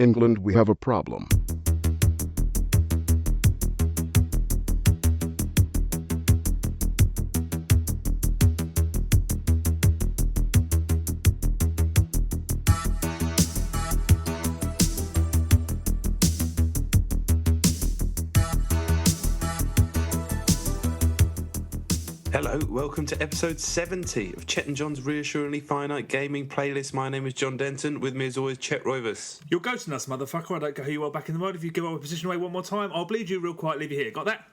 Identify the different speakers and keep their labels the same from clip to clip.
Speaker 1: England, we have a problem.
Speaker 2: Hello, welcome to episode 70 of Chet and John's Reassuringly Finite Gaming Playlist. My name is John Denton. With me as always, Chet Roivas.
Speaker 3: You're ghosting us, motherfucker. I don't care who you are back in the world. If you give our position away one more time, I'll bleed you real quiet, leave you here. Got that?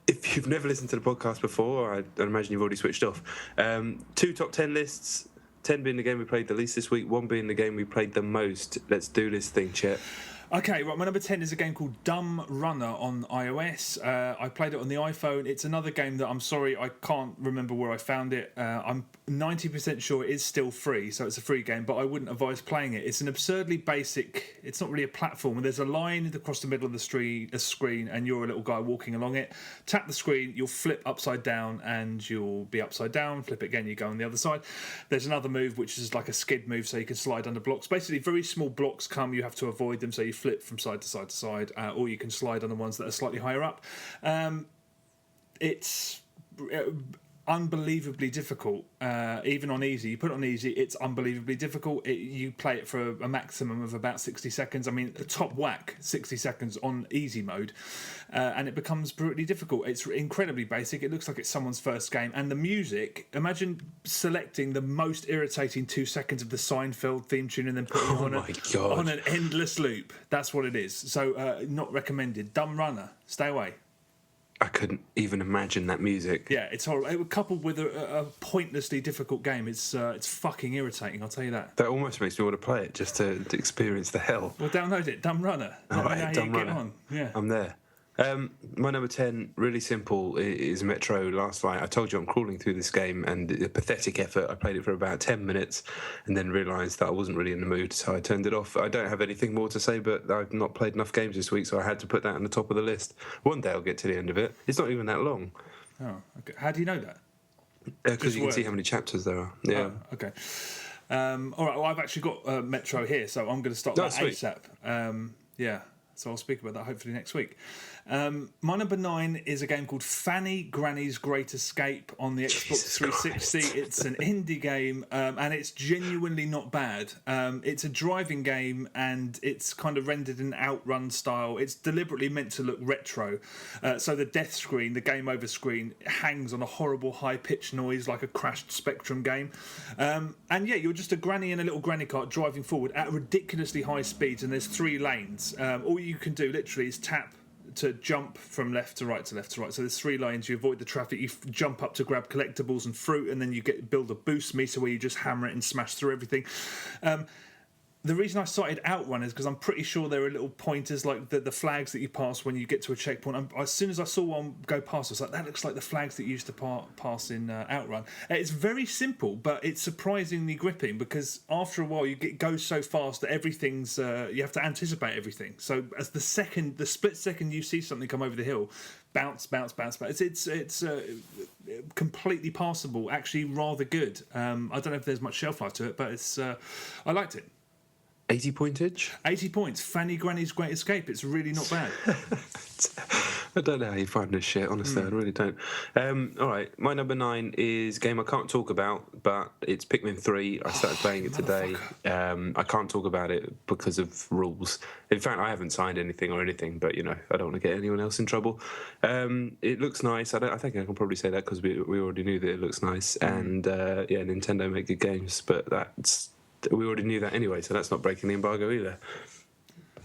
Speaker 2: If you've never listened to the podcast before, I imagine you've already switched off. 2 top 10 lists, 10 being the game we played the least this week, 1 being the game we played the most. Let's do this thing, Chet.
Speaker 3: Okay, right, my number 10 is a game called Dumb Runner on iOS. I played it on the iPhone. It's another game that I'm sorry, I can't remember where I found it. I'm 90% sure it is still free, so it's a free game, but I wouldn't advise playing it. It's an absurdly basic, it's not really a platform. There's a line across the middle of the screen, and you're a little guy walking along it. Tap the screen, you'll flip upside down, and you'll be upside down. Flip it again, you go on the other side. There's another move, which is like a skid move, so you can slide under blocks. Basically, very small blocks come, you have to avoid them, so you flip from side to side to side, or you can slide on the ones that are slightly higher up. It's unbelievably difficult, even on easy. You put it on easy, it's unbelievably difficult. You play it for a maximum of about 60 seconds. I mean, the top whack, 60 seconds on easy mode, and it becomes brutally difficult. It's incredibly basic. It looks like it's someone's first game. And the music, imagine selecting the most irritating 2 seconds of the Seinfeld theme tune and then putting it on an endless loop. That's what it is. So, not recommended. Dumb Runner, stay away.
Speaker 2: I couldn't even imagine that music.
Speaker 3: Yeah, it's horrible. It, coupled with a pointlessly difficult game, it's fucking irritating, I'll tell you that.
Speaker 2: That almost makes me want to play it, just to experience the hell.
Speaker 3: Well, download it, Dumb Runner. Let me know how you get on. Yeah.
Speaker 2: I'm there. My number 10, really simple, is Metro Last Light. I told you I'm crawling through this game, and a pathetic effort. I played it for about 10 minutes and then realised that I wasn't really in the mood, so I turned it off. I don't have anything more to say, but I've not played enough games this week, so I had to put that on the top of the list. One day I'll get to the end of it. It's not even that long.
Speaker 3: Oh, okay. How do you know that?
Speaker 2: Because you can see how many chapters there are. Yeah.
Speaker 3: Oh, okay. All right, well, I've actually got Metro here, so I'm going to start that ASAP. Yeah, so I'll speak about that hopefully next week. My number 9 is a game called Fanny, Granny's Great Escape on the Xbox 360. It's an indie game, and it's genuinely not bad. It's a driving game, and it's kind of rendered in Outrun style. It's deliberately meant to look retro. So the death screen, the game over screen, hangs on a horrible high-pitched noise like a crashed Spectrum game. And yeah, you're just a granny in a little granny cart driving forward at ridiculously high speeds, and there's 3 lanes. All you can do literally is tap to jump from left to right to left to right. So there's 3 lanes. You avoid the traffic. You jump up to grab collectibles and fruit, and then you build a boost meter where you just hammer it and smash through everything. The reason I cited Outrun is because I'm pretty sure there are little pointers like the flags that you pass when you get to a checkpoint. As soon as I saw one go past, I was like, that looks like the flags that you used to pass in Outrun. It's very simple, but it's surprisingly gripping because after a while you go so fast that everything's you have to anticipate everything. So as the split second you see something come over the hill, bounce. It's completely passable. Actually, rather good. I don't know if there's much shelf life to it, but it's I liked it.
Speaker 2: 80 pointage?
Speaker 3: 80 points. Fanny Granny's Great Escape. It's really not bad.
Speaker 2: I don't know how you find this shit, honestly. I really don't. All right, my number 9 is a game I can't talk about, but it's Pikmin 3. I started playing it today. I can't talk about it because of rules. In fact, I haven't signed anything or anything, but, you know, I don't want to get anyone else in trouble. It looks nice. I think I can probably say that because we already knew that it looks nice. And, yeah, Nintendo make good games, but we already knew that anyway, so that's not breaking the embargo either.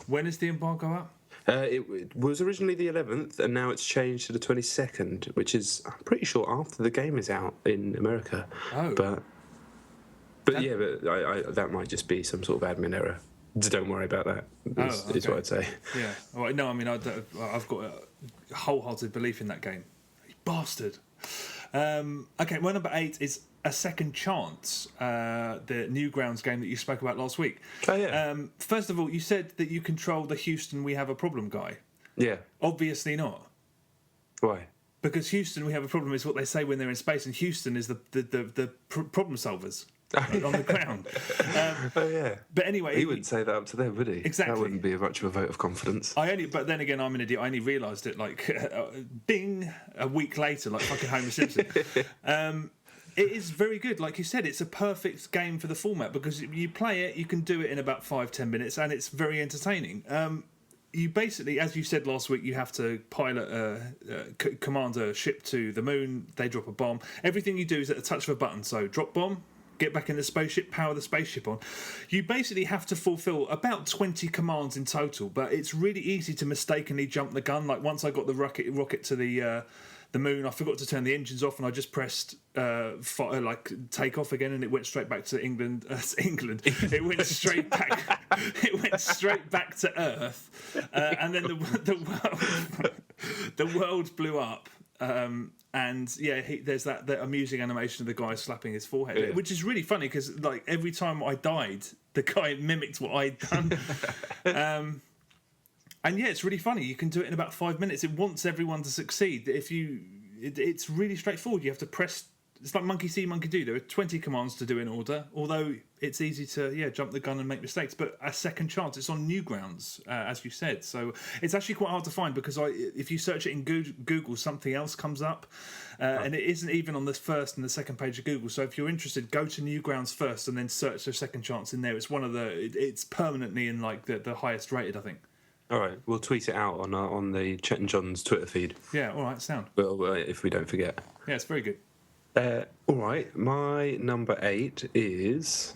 Speaker 3: When is the embargo up?
Speaker 2: It was originally the 11th, and now it's changed to the 22nd, which is, I'm pretty sure, after the game is out in America. Oh. But that might just be some sort of admin error. Don't worry about that, is what I'd say.
Speaker 3: Yeah. All right, no, I mean, I've got a wholehearted belief in that game. You bastard. Okay, my number 8 is A Second Chance, the Newgrounds game that you spoke about last week.
Speaker 2: Oh, yeah.
Speaker 3: First of all, you said that you control the Houston We Have a Problem guy.
Speaker 2: Yeah.
Speaker 3: Obviously not.
Speaker 2: Why?
Speaker 3: Because Houston We Have a Problem is what they say when they're in space, and Houston is the problem solvers. on the ground.
Speaker 2: Oh yeah.
Speaker 3: But anyway,
Speaker 2: he wouldn't say that up to them, would he?
Speaker 3: Exactly.
Speaker 2: That wouldn't be much of a vote of confidence.
Speaker 3: But then again, I'm an idiot. I only realised it like, bing, a week later, like fucking Homer Simpson. It is very good. Like you said, it's a perfect game for the format because you play it, you can do it in about 5-10 minutes, and it's very entertaining. You basically, as you said last week, you have to pilot command a ship to the moon. They drop a bomb. Everything you do is at the touch of a button. So drop bomb, get back in the spaceship, power the spaceship on. You basically have to fulfill about 20 commands in total, but it's really easy to mistakenly jump the gun. Like once I got the rocket to the moon, I forgot to turn the engines off, and I just pressed take off again, and it went straight back to England. It went straight back. It went straight back to Earth, and then the world blew up. And yeah, there's that amusing animation of the guy slapping his forehead, which is really funny because like every time I died, the guy mimicked what I'd done. And yeah, it's really funny. You can do it in about 5 minutes. It wants everyone to succeed. It's really straightforward. You have to press. It's like monkey see, monkey do. There are 20 commands to do in order. Although it's easy to jump the gun and make mistakes. But a second chance. It's on Newgrounds, as you said. So it's actually quite hard to find because if you search it in Google, something else comes up, and it isn't even on the first and the second page of Google. So if you're interested, go to Newgrounds first and then search for second chance in there. It's it's permanently in like the highest rated, I think.
Speaker 2: All right, we'll tweet it out on the Chet and John's Twitter feed.
Speaker 3: Yeah, all right, sound.
Speaker 2: Well, if we don't forget.
Speaker 3: Yeah, it's very good.
Speaker 2: All right, my number 8 is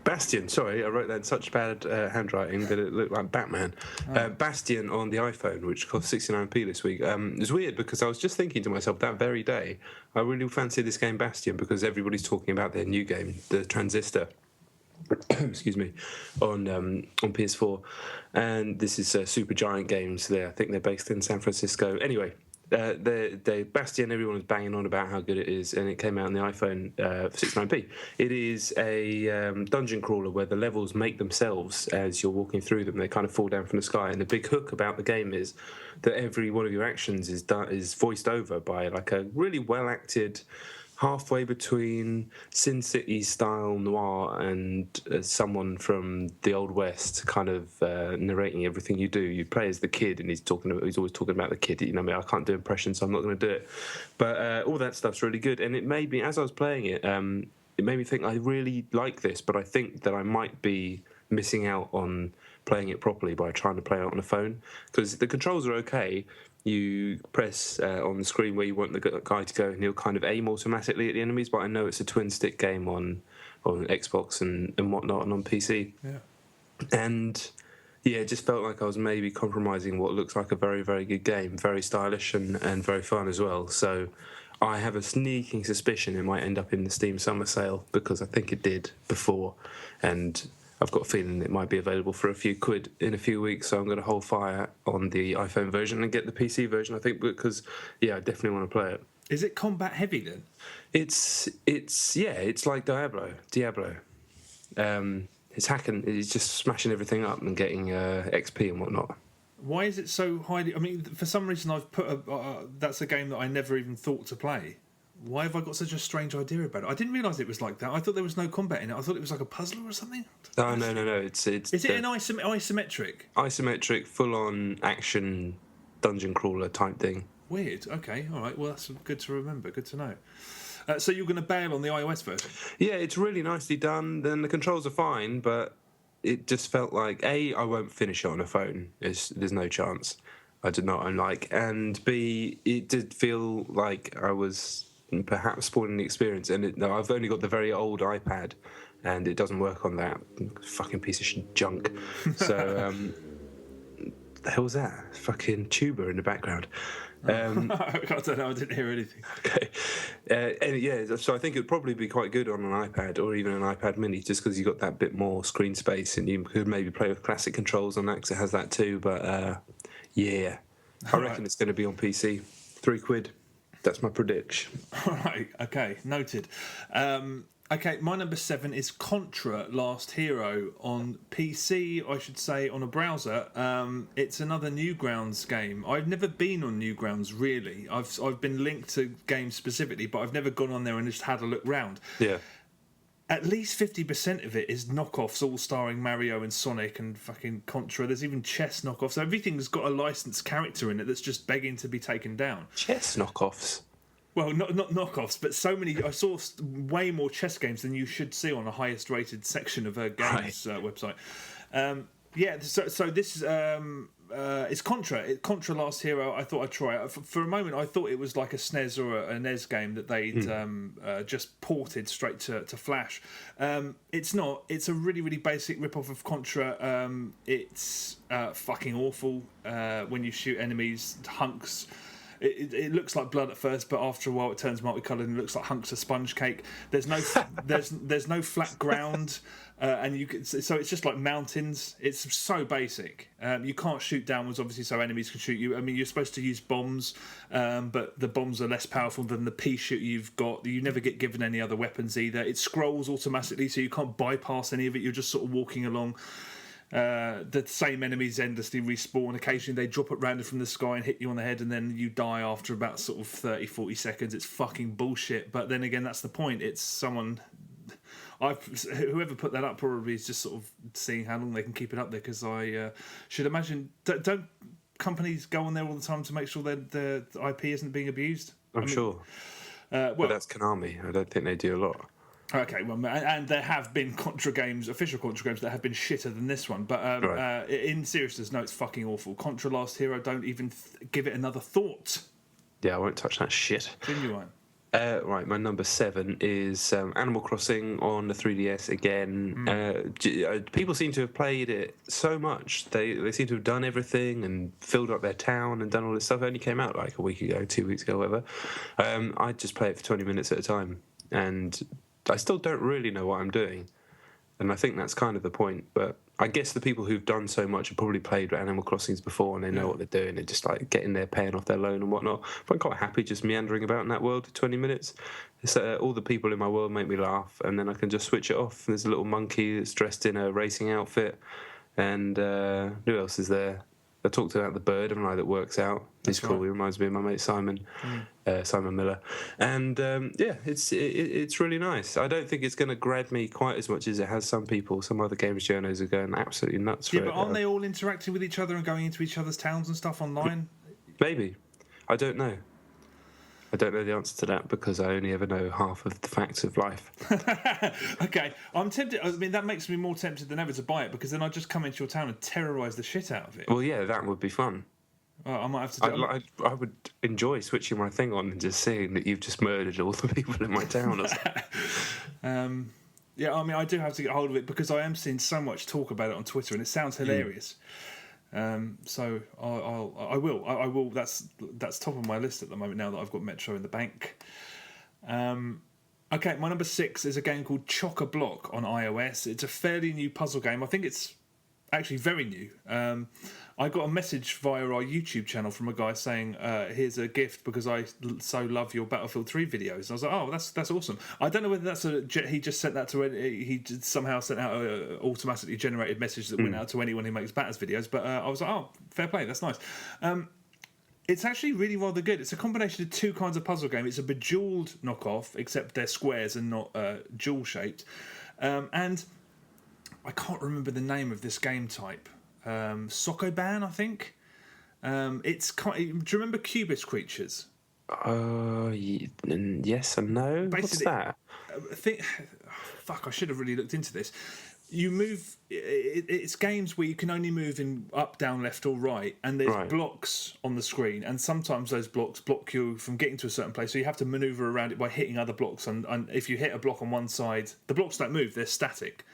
Speaker 2: Bastion. Sorry, I wrote that in such bad handwriting that it looked like Batman. Bastion on the iPhone, which cost 69p this week. It was weird because I was just thinking to myself that very day, I really fancy this game Bastion because everybody's talking about their new game, the Transistor. Excuse me, on PS4, and this is Supergiant Games. I think they're based in San Francisco. Anyway, the Bastion, everyone was banging on about how good it is, and it came out on the iPhone for 69p. It is a dungeon crawler where the levels make themselves as you're walking through them. They kind of fall down from the sky, and the big hook about the game is that every one of your actions is voiced over by like a really well acted, halfway between Sin City style noir and someone from the Old West kind of narrating everything you do. You play as the kid, and he's always talking about the kid. You know, I can't do impressions, so I'm not going to do it. But all that stuff's really good, and it made me, as I was playing it, it made me think I really like this, but I think that I might be missing out on playing it properly by trying to play it on a phone because the controls are okay. You press on the screen where you want the guy to go, and he'll kind of aim automatically at the enemies. But I know it's a twin-stick game on Xbox and whatnot, and on PC. Yeah. And yeah, it just felt like I was maybe compromising what looks like a very, very good game, very stylish and very fun as well. So I have a sneaking suspicion it might end up in the Steam Summer Sale because I think it did before, and I've got a feeling it might be available for a few quid in a few weeks, so I'm going to hold fire on the iPhone version and get the PC version, I think, because, yeah, I definitely want to play it.
Speaker 3: Is it combat heavy, then?
Speaker 2: It's like Diablo. It's hacking, it's just smashing everything up and getting XP and whatnot.
Speaker 3: Why is it so highly... I mean, for some reason I've put that's a game that I never even thought to play. Why have I got such a strange idea about it? I didn't realise it was like that. I thought there was no combat in it. I thought it was like a puzzler or something.
Speaker 2: Oh, no. Is it
Speaker 3: an isometric?
Speaker 2: Isometric, full-on action dungeon crawler type thing.
Speaker 3: Weird. Okay, all right. Well, that's good to remember. Good to know. So you're going to bail on the iOS version? Yeah,
Speaker 2: it's really nicely done. Then the controls are fine, but it just felt like, A, I won't finish it on a phone. There's no chance. I did not unlike. And B, it did feel like I was perhaps spoiling the experience, and I've only got the very old iPad, and it doesn't work on that fucking piece of junk. So, the hell was that? Fucking tuba in the background.
Speaker 3: I don't know. I didn't hear anything.
Speaker 2: Okay, and yeah, so I think it'd probably be quite good on an iPad or even an iPad Mini, just because you got that bit more screen space, and you could maybe play with classic controls on that because it has that too. But yeah, I reckon it's going to be on PC. £3. That's my prediction.
Speaker 3: All right, okay, noted. Okay, my number 7 is Contra Last Hero on PC, I should say, on a browser. It's another Newgrounds game. I've never been on Newgrounds, really. I've been linked to games specifically, but I've never gone on there and just had a look round.
Speaker 2: Yeah.
Speaker 3: at least 50% of it is knockoffs, all starring Mario and Sonic and fucking Contra. There's even chess knockoffs. Everything's got a licensed character in it that's just begging to be taken down.
Speaker 2: Chess knockoffs?
Speaker 3: Well, not knockoffs, but so many. I saw way more chess games than you should see on the highest rated section of a games website. So this is it's Contra. Contra Last Hero. I thought I'd try it. For a moment, I thought it was like a SNES or a NES game that they'd just ported straight to Flash. It's not. It's a really, really basic rip-off of Contra. It's fucking awful when you shoot enemies. Hunks. It looks like blood at first, but after a while it turns multicoloured and looks like hunks of sponge cake. There's no there's no flat ground, and so it's just like mountains. It's so basic. You can't shoot downwards, obviously, so enemies can shoot you. I mean, you're supposed to use bombs, but the bombs are less powerful than the pea shooter you've got. You never get given any other weapons either. It scrolls automatically, so you can't bypass any of it. You're just sort of walking along. The same enemies endlessly respawn. Occasionally they drop at random from the sky and hit you on the head, and then you die after about sort of 30-40 seconds. It's fucking bullshit, but then again, that's the point. It's someone... whoever put that up probably is just sort of seeing how long they can keep it up there, because I should imagine... Don't companies go on there all the time to make sure that the IP isn't being abused?
Speaker 2: I'm sure. But that's Konami. I don't think they do a lot.
Speaker 3: Okay, well, and there have been Contra games, official Contra games, that have been shitter than this one. But in seriousness, no, it's fucking awful. Contra Last Hero, don't even give it another thought.
Speaker 2: Yeah, I won't touch that shit.
Speaker 3: Genuine.
Speaker 2: Right, my number 7 is Animal Crossing on the 3DS again. People seem to have played it so much. They seem to have done everything and filled up their town and done all this stuff. It only came out like a week ago, 2 weeks ago, whatever. I just play it for 20 minutes at a time. And I still don't really know what I'm doing, and I think that's kind of the point. But I guess the people who've done so much have probably played Animal Crossings before, and they know what they're doing. They're just like getting there, paying off their loan and whatnot. But I'm quite happy just meandering about in that world for 20 minutes. It's, all the people in my world make me laugh, and then I can just switch it off. There's a little monkey that's dressed in a racing outfit, and who else is there? I talked about the bird and that works out. He's cool. He reminds me of my mate Simon, Simon Miller, and it's really nice. I don't think it's going to grab me quite as much as it has some people. Some other games journos are going absolutely nuts for it.
Speaker 3: Yeah, but aren't they all interacting with each other and going into each other's towns and stuff online?
Speaker 2: Maybe. I don't know. I don't know the answer to that because I only ever know half of the facts of life.
Speaker 3: Okay, I'm tempted. I mean, that makes me more tempted than ever to buy it, because then I'd just come into your town and terrorise the shit out of it.
Speaker 2: Well, yeah, that would be fun.
Speaker 3: Well, I might have to do it.
Speaker 2: I would enjoy switching my thing on and just seeing that you've just murdered all the people in my town. Or something.
Speaker 3: Yeah, I mean, I do have to get hold of it because I am seeing so much talk about it on Twitter, and it sounds hilarious. So I will. That's top of my list at the moment now that I've got Metro in the bank. Okay, my number 6 is a game called Chock A Block on iOS. It's a fairly new puzzle game. I think it's actually very new. I got a message via our YouTube channel from a guy saying, here's a gift because I so love your Battlefield 3 videos. And I was like, oh, that's awesome. I don't know whether that's he just sent that to he somehow sent out an automatically generated message that went out to anyone who makes Batters videos. But I was like, oh, fair play, that's nice. It's actually really rather good. It's a combination of two kinds of puzzle game. It's a bejeweled knockoff, except they're squares and not jewel-shaped. And I can't remember the name of this game type. Sokoban, I think. It's do you remember Cubist creatures?
Speaker 2: Yes and no.
Speaker 3: Basically,
Speaker 2: What's that?
Speaker 3: Fuck, I should have really looked into this. You move. It's games where you can only move in up, down, left, or right, and there's blocks on the screen, and sometimes those blocks block you from getting to a certain place. So you have to maneuver around it by hitting other blocks. And if you hit a block on one side, the blocks don't move; they're static.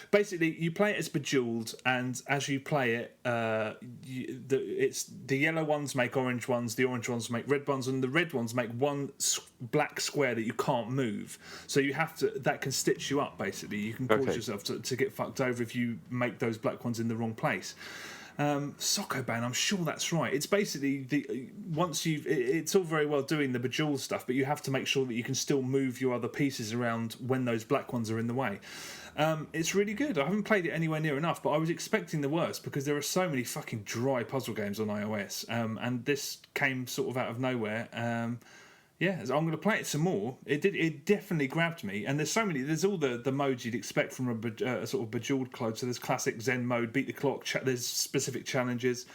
Speaker 3: Basically, you play it as bejeweled, and as you play it, it's the yellow ones make orange ones, the orange ones make red ones, and the red ones make one black square that you can't move. So you have to. That can stitch you up. Basically, you can cause yourself to get fucked over if you make those black ones in the wrong place. Sokoban, I'm sure that's right. It's basically it's all very well doing the bejeweled stuff, but you have to make sure that you can still move your other pieces around when those black ones are in the way. It's really good. I haven't played it anywhere near enough, but I was expecting the worst because there are so many fucking dry puzzle games on iOS, and this came sort of out of nowhere. Yeah, so I'm going to play it some more. It definitely grabbed me, and there's all the modes you'd expect from a sort of Bejeweled clone. So there's classic Zen mode, beat the clock. There's specific challenges.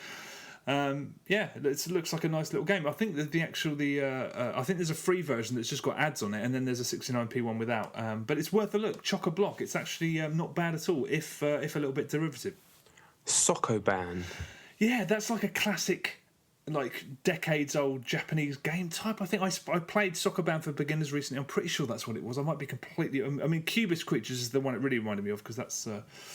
Speaker 3: It looks like a nice little game. I think that I think there's a free version that's just got ads on it, and then there's a 69p one without. But it's worth a look. Chock A Block. It's actually not bad at all, if a little bit derivative.
Speaker 2: Sokoban.
Speaker 3: Yeah, that's like a classic, like decades-old Japanese game type. I think I played Soccer Band for beginners recently. I'm pretty sure that's what it was. I might be completely. I mean, Cubist Creatures is the one it really reminded me of, because that's.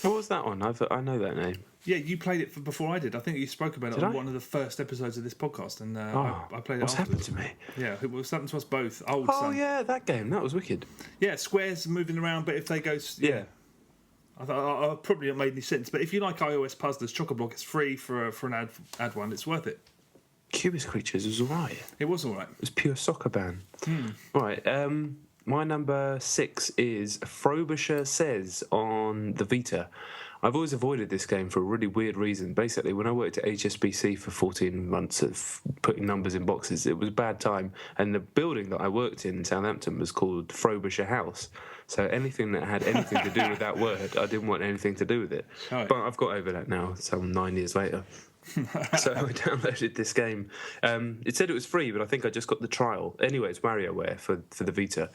Speaker 2: What was that one? I know that name.
Speaker 3: Yeah, you played it before I did. I think you spoke about it on one of the first episodes of this podcast, and I played it.
Speaker 2: What's happened to me?
Speaker 3: Yeah, it was happened to us both.
Speaker 2: Yeah, that game. That was wicked.
Speaker 3: Yeah, squares moving around, but if they go, yeah. I thought probably not made any sense, but if you like iOS puzzlers, Chock A Block is free for an ad one. It's worth it.
Speaker 2: Cubist Creatures was alright.
Speaker 3: It was alright.
Speaker 2: It was pure soccer band. Right. My number 6 is Frobisher Says on the Vita. I've always avoided this game for a really weird reason. Basically, when I worked at HSBC for 14 months of putting numbers in boxes, it was a bad time. And the building that I worked in Southampton was called Frobisher House. So anything that had anything to do with that word, I didn't want anything to do with it. Right. But I've got over that now, some 9 years later. So I downloaded this game. It said it was free, but I think I just got the trial. Anyway, it's WarioWare for the Vita.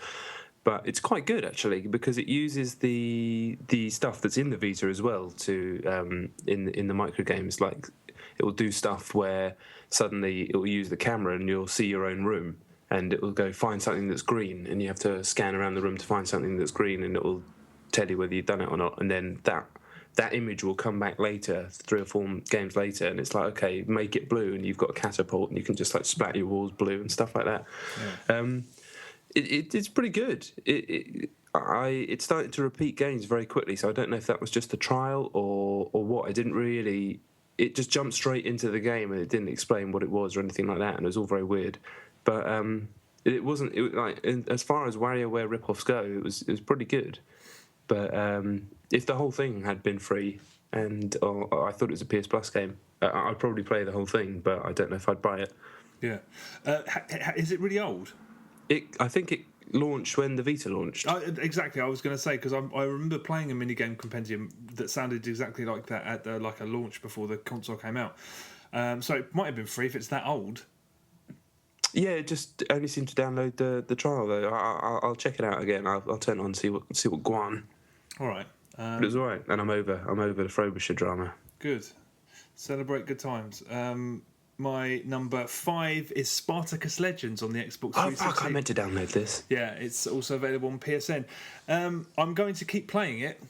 Speaker 2: But it's quite good, actually, because it uses the stuff that's in the Vita as well to in the micro games. Like, it will do stuff where suddenly it will use the camera and you'll see your own room, and it will go find something that's green, and you have to scan around the room to find something that's green, and it will tell you whether you've done it or not. And then that image will come back later, 3 or 4 games later, and it's like, okay, make it blue, and you've got a catapult, and you can just like splat your walls blue and stuff like that. Yeah. It's pretty good. It started to repeat games very quickly, so I don't know if that was just a trial or what. I didn't really. It just jumped straight into the game, and it didn't explain what it was or anything like that, and it was all very weird. But it wasn't. It was like, as far as WarioWare rip-offs go, it was pretty good. But if the whole thing had been free, and I thought it was a PS Plus game, I'd probably play the whole thing, but I don't know if I'd buy it.
Speaker 3: Yeah. Is it really old?
Speaker 2: I think it launched when the Vita launched.
Speaker 3: Exactly, I was going to say, because I remember playing a minigame compendium that sounded exactly like that at like a launch before the console came out. So it might have been free if it's that old.
Speaker 2: Yeah, it just only seemed to download the trial though. I'll check it out again. I'll turn it on and see what Guan.
Speaker 3: All right,
Speaker 2: but it was all right, and I'm over the Frobisher drama.
Speaker 3: Good, celebrate good times. My number 5 is Spartacus Legends on the Xbox 360.
Speaker 2: Oh fuck! I meant to download this.
Speaker 3: Yeah, it's also available on PSN. I'm going to keep playing it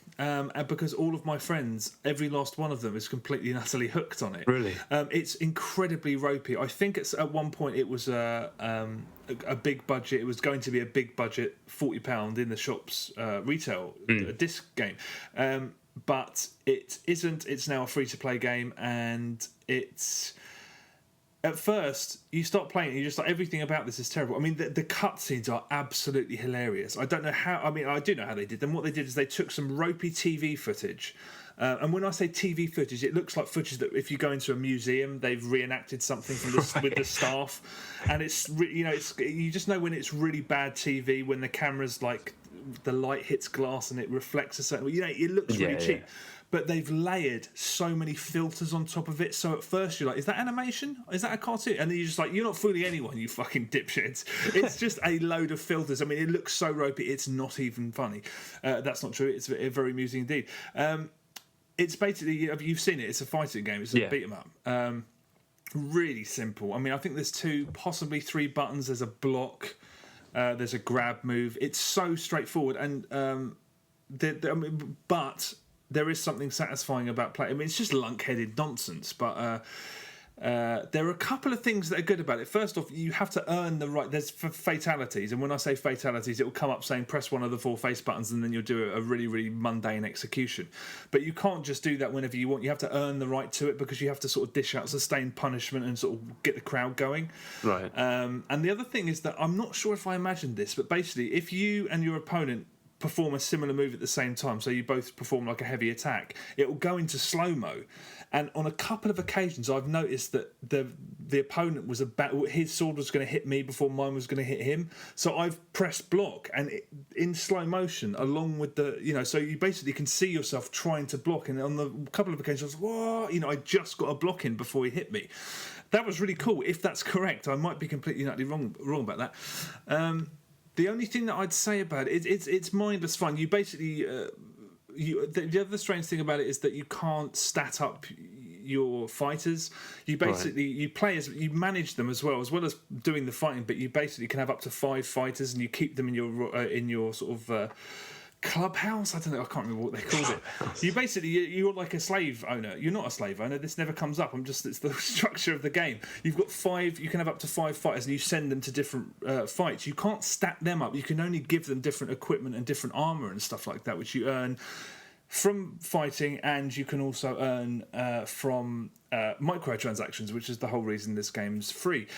Speaker 3: because all of my friends, every last one of them, is completely and utterly hooked on it.
Speaker 2: Really?
Speaker 3: It's incredibly ropey. I think at one point it was a big budget. It was going to be a big budget, £40 in the shops retail disc game. But it isn't. It's now a free-to-play game, and it's... At first, you start playing and you're just like, everything about this is terrible. I mean, the cutscenes are absolutely hilarious. I don't know how... I mean, I do know how they did them. What they did is they took some ropey TV footage. And when I say TV footage, it looks like footage that if you go into a museum, they've reenacted something from this with the staff. And it's you just know when it's really bad TV, when the camera's like... the light hits glass and it reflects a certain... it looks really cheap. Yeah. But they've layered so many filters on top of it. So at first you're like, is that animation? Is that a cartoon? And then you're just like, you're not fooling anyone, you fucking dipshits. It's just a load of filters. I mean, it looks so ropey, it's not even funny. That's not true. It's very amusing indeed. It's basically, you've seen it, it's a fighting game. It's a beat 'em up. Really simple. I mean, I think there's 2, possibly 3 buttons. There's a block. There's a grab move. It's so straightforward. And but... there is something satisfying about playing. I mean, it's just lunk-headed nonsense, but there are a couple of things that are good about it. First off, you have to earn the right... There's fatalities, and when I say fatalities, it will come up saying press one of the 4 face buttons, and then you'll do a really, really mundane execution. But you can't just do that whenever you want. You have to earn the right to it, because you have to sort of dish out sustained punishment and sort of get the crowd going. Right. And the other thing is that I'm not sure if I imagined this, but basically, if you and your opponent perform a similar move at the same time, so you both perform like a heavy attack, it will go into slow-mo. And on a couple of occasions, I've noticed that the opponent was his sword was going to hit me before mine was going to hit him. So I've pressed block, and in slow motion, along with so you basically can see yourself trying to block. And on the couple of occasions, I was, whoa, I just got a block in before he hit me. That was really cool. If that's correct, I might be completely wrong about that. The only thing that I'd say about it, it's mindless fun. You basically. The other strange thing about it is that you can't stat up your fighters. You basically you manage them as well as doing the fighting. But you basically can have up to 5 fighters, and you keep them in your sort of clubhouse. I don't know. I can't remember what they called it. You basically you're like a slave owner. You're not a slave owner. This never comes up. It's the structure of the game. You've got 5. You can have up to 5 fighters, and you send them to different fights. You can't stat them up. You can only give them different equipment and different armor and stuff like that, which you earn from fighting, and you can also earn from microtransactions, which is the whole reason this game's free.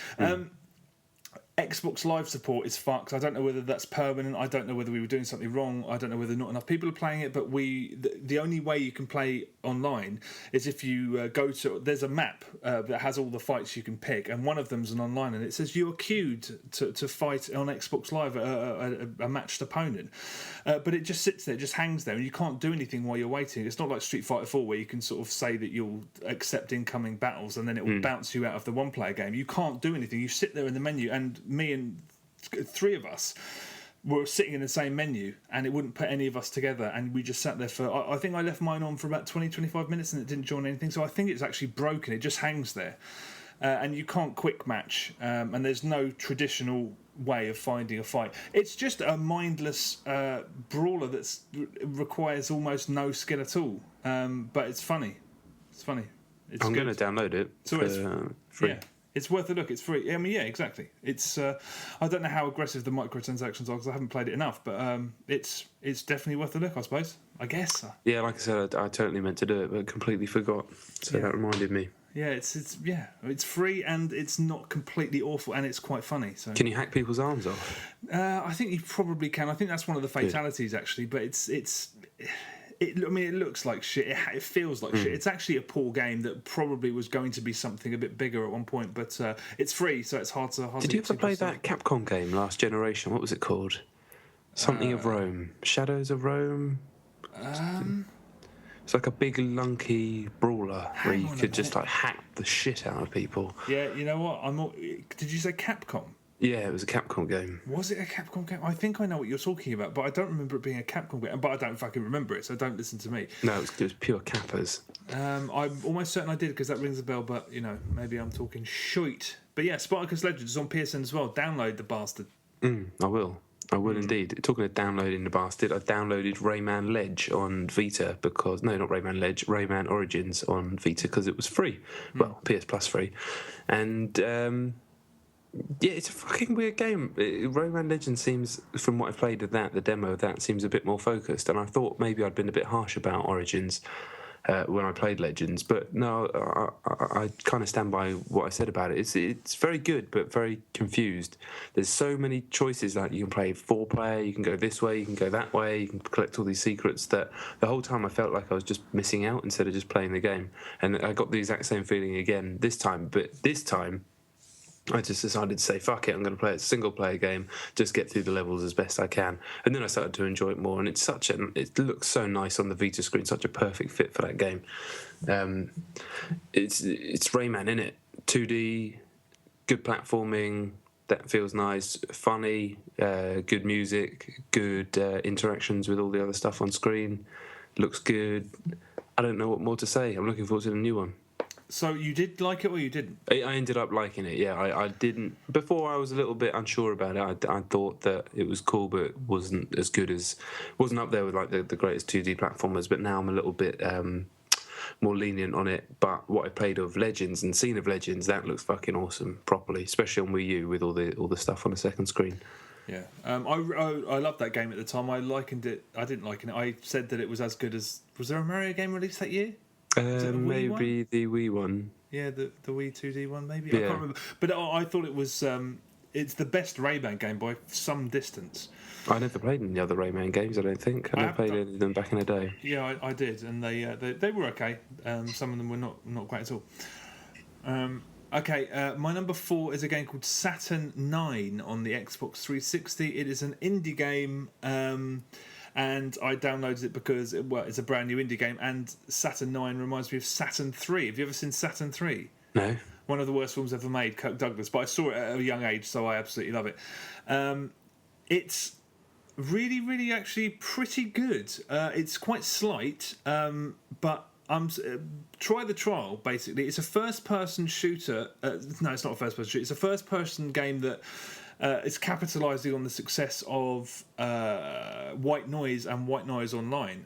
Speaker 3: Xbox Live support is fucked. I don't know whether that's permanent. I don't know whether we were doing something wrong. I don't know whether not enough people are playing it. But the only way you can play online is if you go to. There's a map that has all the fights you can pick, and one of them's an online, and it says you are queued to fight on Xbox Live a matched opponent. But it just sits there, just hangs there, and you can't do anything while you're waiting. It's not like Street Fighter 4 where you can sort of say that you'll accept incoming battles, and then it will bounce you out of the one-player game. You can't do anything. You sit there in the menu, and me and 3 of us were sitting in the same menu, and it wouldn't put any of us together, and we just sat there for I think I left mine on for about 20-25 minutes, and it didn't join anything. So I think it's actually broken. It just hangs there, and you can't quick match, and there's no traditional way of finding a fight. It's just a mindless brawler that requires almost no skill at all, but it's funny. I'm
Speaker 2: going to download it for free.
Speaker 3: Yeah. It's worth a look. It's free. I mean, yeah, exactly. It's. I don't know how aggressive the microtransactions are because I haven't played it enough, but it's definitely worth a look, I suppose. I guess.
Speaker 2: Yeah, like I said, I totally meant to do it, but completely forgot. So that reminded me.
Speaker 3: Yeah, it's free, and it's not completely awful, and it's quite funny. So
Speaker 2: can you hack people's arms off?
Speaker 3: I think you probably can. I think that's one of the fatalities actually, but it looks like shit. It feels like shit. It's actually a poor game that probably was going to be something a bit bigger at one point, but it's free, so it's hard to.
Speaker 2: Did you ever play that Capcom game, Last Generation? What was it called? Something of Rome. Shadows of Rome? It's like a big, lunky brawler where you could just like hack the shit out of people.
Speaker 3: Yeah, you know what? Did you say Capcom?
Speaker 2: Yeah, it was a Capcom game.
Speaker 3: Was it a Capcom game? I think I know what you're talking about, but I don't remember it being a Capcom game. But I don't fucking remember it, so don't listen to me.
Speaker 2: No, it was pure Kappas.
Speaker 3: I'm almost certain I did because that rings a bell, but maybe I'm talking shite. But yeah, Spartacus Legends is on PSN as well. Download the bastard.
Speaker 2: I will indeed. Talking of downloading the bastard, I downloaded Rayman Ledge on Vita not Rayman Ledge, Rayman Origins on Vita because it was free. Well, PS Plus free. And yeah, it's a fucking weird game. Rayman Legends seems, from what I've played of that, the demo of that seems a bit more focused. And I thought maybe I'd been a bit harsh about Origins when I played Legends, but no, I kind of stand by what I said about it. It's very good, but very confused. There's so many choices that you can play 4-player, you can go this way, you can go that way, you can collect all these secrets that the whole time I felt like I was just missing out instead of just playing the game. And I got the exact same feeling again this time, but this time I just decided to say, fuck it, I'm going to play it. It's a single-player game, just get through the levels as best I can. And then I started to enjoy it more, and it looks so nice on the Vita screen, such a perfect fit for that game. It's Rayman, innit? 2D, good platforming, that feels nice, funny, good music, good interactions with all the other stuff on screen, looks good. I don't know what more to say. I'm looking forward to the new one.
Speaker 3: So you did like it or you didn't?
Speaker 2: I ended up liking it, yeah. I didn't... Before I was a little bit unsure about it. I thought that it was cool, but it wasn't as good as... Wasn't up there with like the greatest 2D platformers, but now I'm a little bit more lenient on it. But what I played of Legends and Sine of Legends, that looks fucking awesome, properly, especially on Wii U with all the stuff on the second screen.
Speaker 3: Yeah, I loved that game at the time. I likened it. I didn't like it. I said that it was as good as... Was there a Mario game released that year?
Speaker 2: Maybe the Wii one.
Speaker 3: Yeah, the Wii 2D one, maybe.
Speaker 2: Yeah.
Speaker 3: I can't remember. But I thought it was it's the best Rayman game by some distance.
Speaker 2: I never played any other Rayman games. I don't think I never played any of them back in the day.
Speaker 3: Yeah, I did, and they were okay. Some of them were not great at all. Okay, my number 4 is a game called Saturn 9 on the Xbox 360. It is an indie game, and I downloaded it because it's a brand new indie game. And Saturn 9 reminds me of Saturn 3. Have you ever seen Saturn 3?
Speaker 2: No.
Speaker 3: One of the worst films ever made, Kirk Douglas. But I saw it at a young age, so I absolutely love it. It's really, really actually pretty good. It's quite slight, but try the trial, basically. It's a first-person shooter. No, it's not a first-person shooter. It's a first-person game that is capitalising on the success of White Noise and White Noise Online.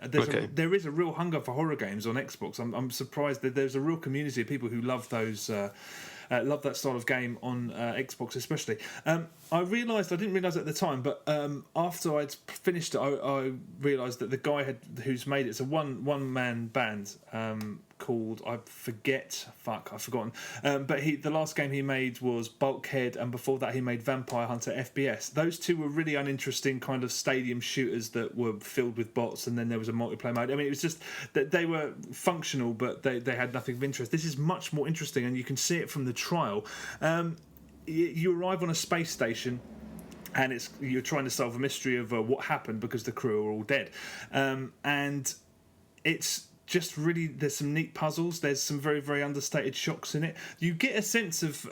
Speaker 3: There is a real hunger for horror games on Xbox. I'm surprised that there's a real community of people who love those. Love that style of game on Xbox, especially. I didn't realise at the time, but after I'd finished it, I realised that the guy who's made it's a one-man band called, I've forgotten. But the last game he made was Bulkhead, and before that he made Vampire Hunter FPS. Those two were really uninteresting kind of stadium shooters that were filled with bots, and then there was a multiplayer mode. I mean, it was just that they were functional, but they had nothing of interest. This is much more interesting, and you can see it from the trial. You arrive on a space station, and you're trying to solve a mystery of what happened because the crew are all dead, and it's just really, there's some neat puzzles. There's some very, very understated shocks in it. You get a sense of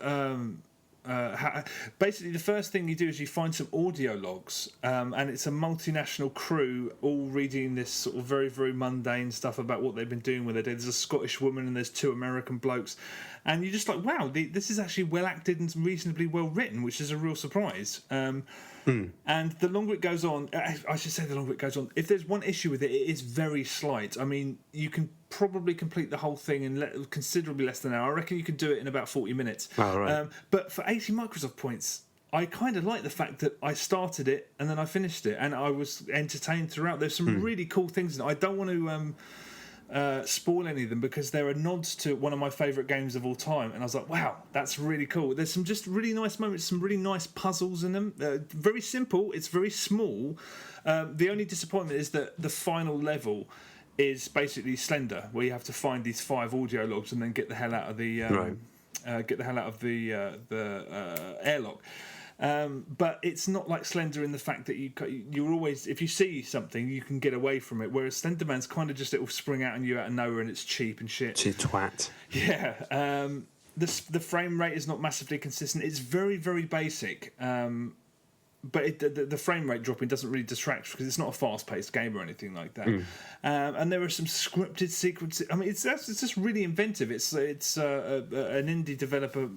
Speaker 3: basically the first thing you do is you find some audio logs, and it's a multinational crew all reading this sort of very, very mundane stuff about what they've been doing with their day. There's a Scottish woman and there's 2 American blokes, and you're just like, wow, this is actually well acted and reasonably well written, which is a real surprise. And the longer it goes on, I should say the longer it goes on, if there's one issue with it, it is very slight. I mean, you can probably complete the whole thing in considerably less than an hour. I reckon you could do it in about 40 minutes.
Speaker 2: Oh, right.
Speaker 3: But for 80 Microsoft points, I kind of like the fact that I started it and then I finished it, and I was entertained throughout. There's some really cool things in it. I don't want to spoil any of them because there are nods to one of my favourite games of all time, and I was like, wow, that's really cool. There's some just really nice moments, some really nice puzzles in them. Very simple, it's very small. The only disappointment is that the final level is basically Slender, where you have to find these 5 audio logs and then get the hell out of the airlock. But it's not like Slender in the fact that you're always, if you see something, you can get away from it. Whereas Slenderman's kind of just, it'll spring out on you out of nowhere, and it's cheap and shit.
Speaker 2: Cheap twat.
Speaker 3: Yeah. The frame rate is not massively consistent. It's very, very basic. But the frame rate dropping doesn't really distract because it's not a fast-paced game or anything like that. And there are some scripted sequences. I mean, it's just really inventive. It's an indie developer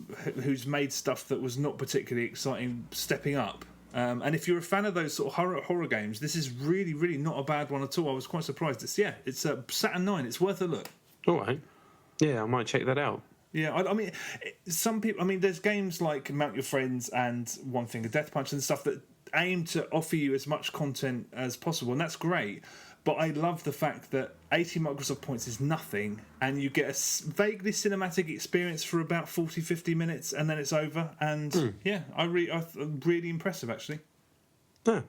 Speaker 3: who's made stuff that was not particularly exciting, stepping up. And if you're a fan of those sort of horror games, this is really, really not a bad one at all. I was quite surprised. It's Saturn 9. It's worth a look.
Speaker 2: All right. Yeah, I might check that out.
Speaker 3: Yeah, I mean, some people. I mean, there's games like Mount Your Friends and One Finger Death Punch and stuff that aim to offer you as much content as possible, and that's great. But I love the fact that 80 Microsoft points is nothing, and you get a vaguely cinematic experience for about 40-50 minutes, and then it's over. And I'm really impressive, actually.
Speaker 2: Yeah.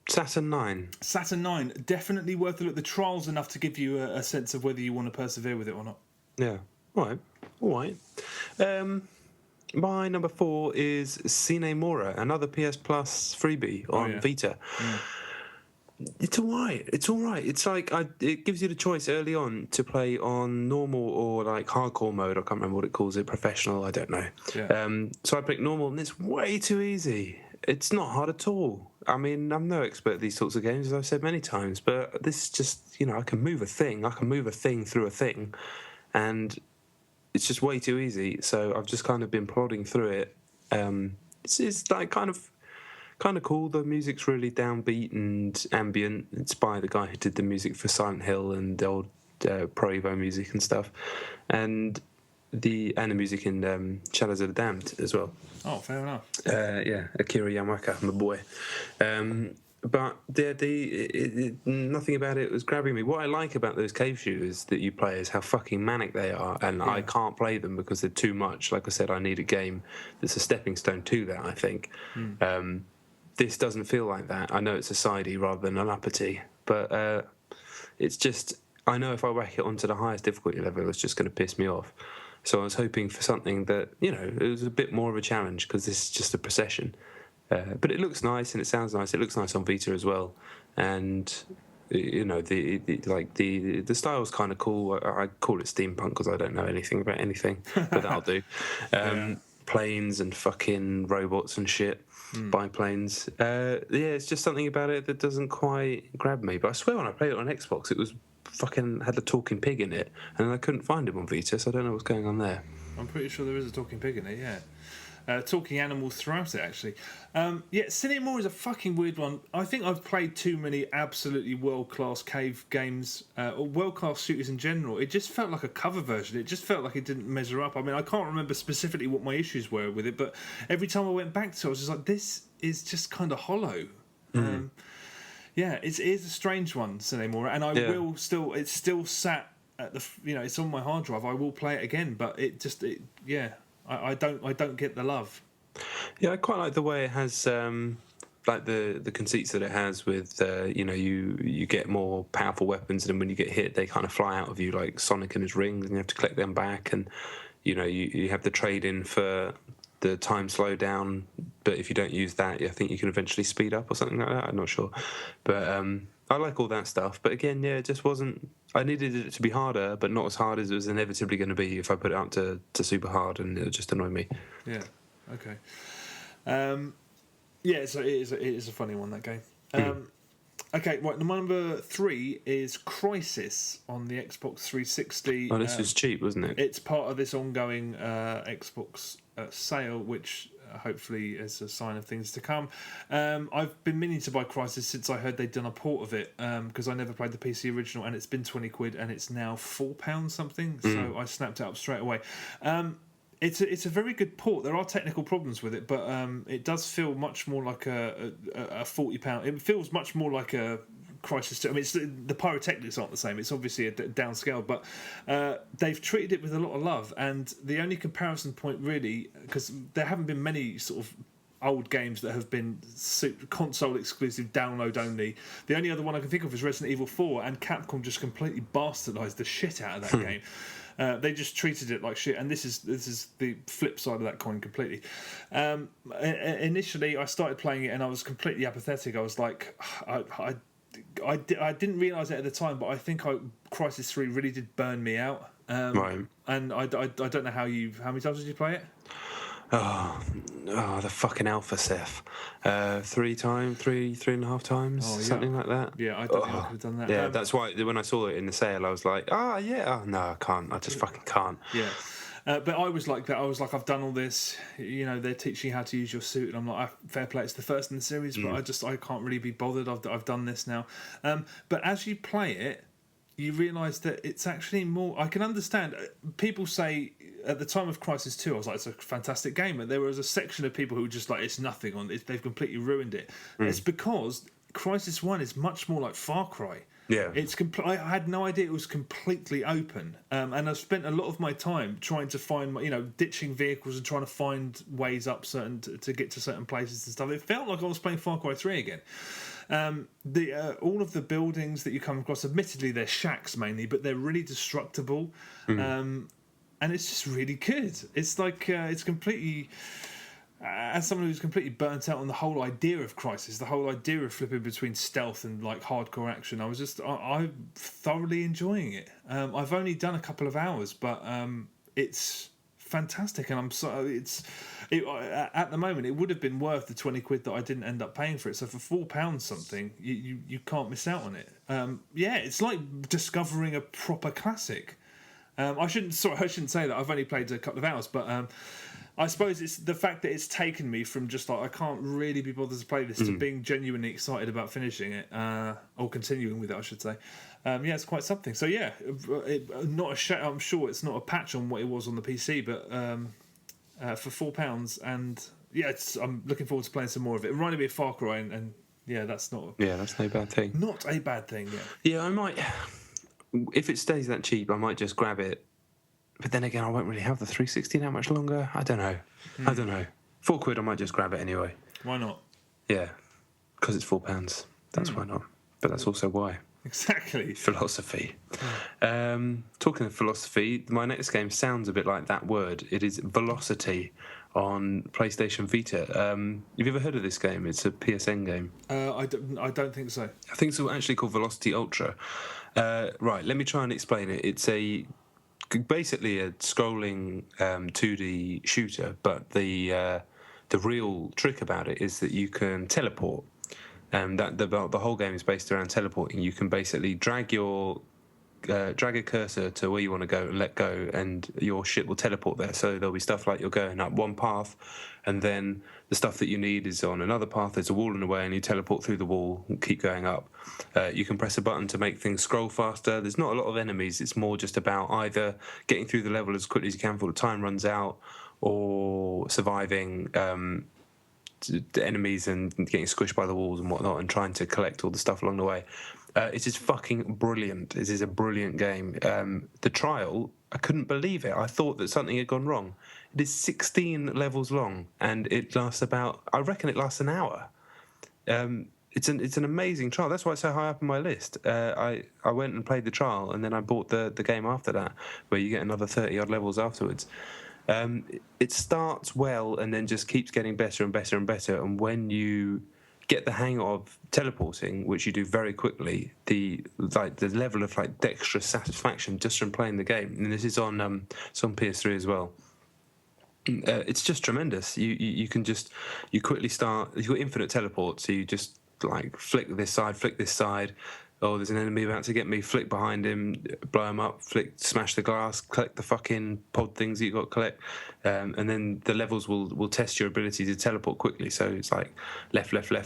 Speaker 2: Saturn 9.
Speaker 3: Saturn 9, definitely worth a look. The trial's enough to give you a sense of whether you want to persevere with it or not.
Speaker 2: Yeah. All right. My number 4 is Sine Mora, another PS Plus freebie on Vita. Yeah. It's all right. It's like it gives you the choice early on to play on normal or like hardcore mode. I can't remember what it calls it, professional. I don't know. Yeah. So I picked normal, and it's way too easy. It's not hard at all. I mean, I'm no expert at these sorts of games, as I've said many times, but this is just, I can move a thing. I can move a thing through a thing, and it's just way too easy. So I've just kind of been plodding through it. It's like kind of cool. The music's really downbeat and ambient. It's by the guy who did the music for Silent Hill and the old Pro Evo music and stuff, and the music in Shadows of the Damned as well.
Speaker 3: Oh, fair enough.
Speaker 2: Akira Yamaka, my boy. But nothing about it was grabbing me. What I like about those cave shooters that you play is how fucking manic they are, and I can't play them because they're too much. Like I said, I need a game that's a stepping stone to that, I think. This doesn't feel like that. I know it's a sidey rather than an uppity, but it's just, I know if I whack it onto the highest difficulty level, it's just going to piss me off. So I was hoping for something that, it was a bit more of a challenge, because this is just a procession. But it looks nice and it sounds nice. It looks nice on Vita as well, and the style's kind of cool. I call it steampunk because I don't know anything about anything, but that'll do. Planes and fucking robots and shit, biplanes. It's just something about it that doesn't quite grab me. But I swear when I played it on Xbox, it was fucking had the talking pig in it, and I couldn't find him on Vita, so I don't know what's going on there.
Speaker 3: I'm pretty sure there is a talking pig in it, yeah. Talking animals throughout it, actually. Sine Mora is a fucking weird one. I think I've played too many absolutely world-class cave games, or world-class shooters in general. It just felt like a cover version. It just felt like it didn't measure up. I mean, I can't remember specifically what my issues were with it, but every time I went back to it, I was just like, this is just kind of hollow. It is a strange one, Sine Mora, and it's still sat at the, it's on my hard drive. I will play it again, but I don't get the love.
Speaker 2: Yeah, I quite like the way it has, like the conceits that it has with, you get more powerful weapons, and when you get hit, they kind of fly out of you like Sonic and his rings, and you have to collect them back, and you have the trade in for the time slowdown. But if you don't use that, I think you can eventually speed up or something like that. I'm not sure, but I like all that stuff. But again, it just wasn't. I needed it to be harder, but not as hard as it was inevitably going to be if I put it up to super hard, and it would just annoy me. Yeah.
Speaker 3: Okay. So it is a funny one, that game. Okay, right. Number 3 is Crysis on the Xbox 360.
Speaker 2: Oh, this was cheap, wasn't it?
Speaker 3: It's part of this ongoing Xbox sale, which hopefully is a sign of things to come. I've been meaning to buy Crysis since I heard they'd done a port of it, because I never played the PC original, and it's been £20 and it's now £4 something. So I snapped it up straight away. It's a very good port. There are technical problems with it, but it does feel much more like a £40. It feels much more like a Crysis. I mean, the pyrotechnics aren't the same. It's obviously a downscale, but they've treated it with a lot of love. And the only comparison point, really, because there haven't been many sort of old games that have been console exclusive, download only. The only other one I can think of is Resident Evil 4, and Capcom just completely bastardised the shit out of that game. They just treated it like shit, and this is the flip side of that coin completely. Initially, I started playing it and I was completely apathetic. I was like, I didn't realise it at the time, but I think Crysis 3 really did burn me out.
Speaker 2: Right.
Speaker 3: And I don't know how many times did you play it?
Speaker 2: Oh, the fucking alpha Seth. 3.5 times, something like that.
Speaker 3: Yeah, I don't think I could have done that.
Speaker 2: Yeah, that's why when I saw it in the sale, I was like, no, I can't. I just fucking can't.
Speaker 3: Yeah. But I was like that. I was like, I've done all this. They're teaching you how to use your suit, and I'm like, fair play. It's the first in the series, but I can't really be bothered. I've done this now. But as you play it, you realise that it's actually more. I can understand. People say at the time of Crysis 2, I was like, it's a fantastic game, and there was a section of people who were just like, it's nothing on it. They've completely ruined it. It's because Crysis 1 is much more like Far Cry.
Speaker 2: Yeah,
Speaker 3: I had no idea it was completely open, and I've spent a lot of my time trying to find, ditching vehicles and trying to find ways up to get to certain places and stuff. It felt like I was playing Far Cry 3 again. All of the buildings that you come across, admittedly they're shacks mainly, but they're really destructible, and it's just really good. It's like it's completely. As someone who's completely burnt out on the whole idea of Crysis, the whole idea of flipping between stealth and like hardcore action, I'm thoroughly enjoying it. I've only done a couple of hours, but it's fantastic, and at the moment it would have been worth the £20 that I didn't end up paying for it. So for £4 something, you can't miss out on it. It's like discovering a proper classic. I shouldn't say that. I've only played a couple of hours, but. I suppose it's the fact that it's taken me from just like I can't really be bothered to play this to being genuinely excited about finishing it, or continuing with it, I should say. It's quite something. So I'm sure it's not a patch on what it was on the PC, but for £4, and I'm looking forward to playing some more of it. It reminded me of Far Cry, and that's not.
Speaker 2: Yeah, that's no bad thing.
Speaker 3: Not a bad thing. Yeah.
Speaker 2: Yeah, I might. If it stays that cheap, I might just grab it. But then again, I won't really have the 360 that much longer. I don't know. £4, I might just grab it anyway.
Speaker 3: Why not?
Speaker 2: Yeah, because it's £4. That's why not. But that's also why.
Speaker 3: Exactly.
Speaker 2: Philosophy. Talking of philosophy, my next game sounds a bit like that word. It is Velocity on PlayStation Vita. Have you ever heard of this game? It's a PSN game.
Speaker 3: I don't think so.
Speaker 2: I think it's actually called Velocity Ultra. Right, let me try and explain it. It's basically a scrolling 2D shooter, but the real trick about it is that you can teleport. That the whole game is based around teleporting. You can basically drag a cursor to where you want to go and let go, and your ship will teleport there. So there'll be stuff like you're going up one path, and then the stuff that you need is on another path. There's a wall in the way, and you teleport through the wall and keep going up. You can press a button to make things scroll faster. There's not a lot of enemies. It's more just about either getting through the level as quickly as you can before the time runs out, or surviving the enemies and getting squished by the walls and whatnot, and trying to collect all the stuff along the way. It is fucking brilliant. It is a brilliant game. The trial, I couldn't believe it. I thought that something had gone wrong. It is 16 levels long, and it lasts I reckon it lasts an hour. It's an amazing trial. That's why it's so high up on my list. I went and played the trial, and then I bought the game after that, where you get another 30-odd levels afterwards. It starts well and then just keeps getting better and better and better. And when you get the hang of teleporting, which you do very quickly, the level of dexterous satisfaction just from playing the game, and this is on PS3 as well. It's just tremendous. You can quickly start. You've got infinite teleport, so you just flick this side. Oh, there's an enemy about to get me. Flick behind him, blow him up. Smash the glass. Collect the fucking pod things that you got to collect, and then the levels will test your ability to teleport quickly. So it's like left, right,